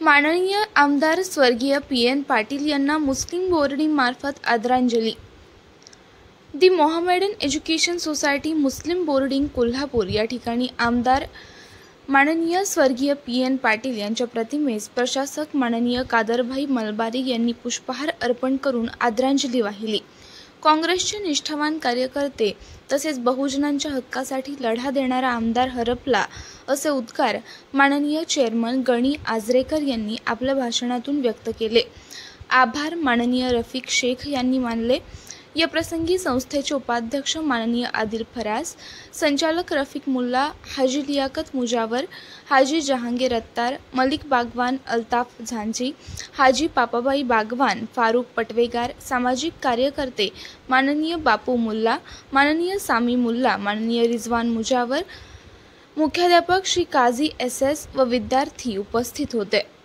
माननीय आमदार स्वर्गीय पी.एन. पाटील यांना मुस्लिम बोर्डिंगमार्फत आदरांजली. दी मोहम्मडन एज्युकेशन सोसायटी मुस्लिम बोर्डिंग कोल्हापूर या ठिकाणी आमदार माननीय स्वर्गीय पी.एन. पाटील यांच्या प्रतिमेस प्रशासक माननीय कादरभाई मलबारी यांनी पुष्पहार अर्पण करून आदरांजली वाहिली. काँग्रेसचे निष्ठावान कार्यकर्ते तसेच बहुजनांच्या हक्कासाठी लढा देणारा आमदार हरपला असे उद्गार माननीय चेअरमन गणी आजरेकर यांनी आपल्या भाषणातून व्यक्त केले. आभार माननीय रफिक शेख यांनी मानले. या प्रसंगी संस्थेचे उपाध्यक्ष माननीय आदिल फराज, संचालक रफिक मुल्ला, हाजी लियाकत मुजावर, हाजी जहांगीर अत्तार, मलिक बागवान, अल्ताफ झांझी, हाजी पापाबाई बागवान, फारूक पटवेगार, सामाजिक कार्यकर्ते माननीय बापू मुल्ला, माननीय सामी मुल्ला, माननीय रिजवान मुजावर, मुख्याध्यापक श्री काझी SS व विद्यार्थी उपस्थित होते.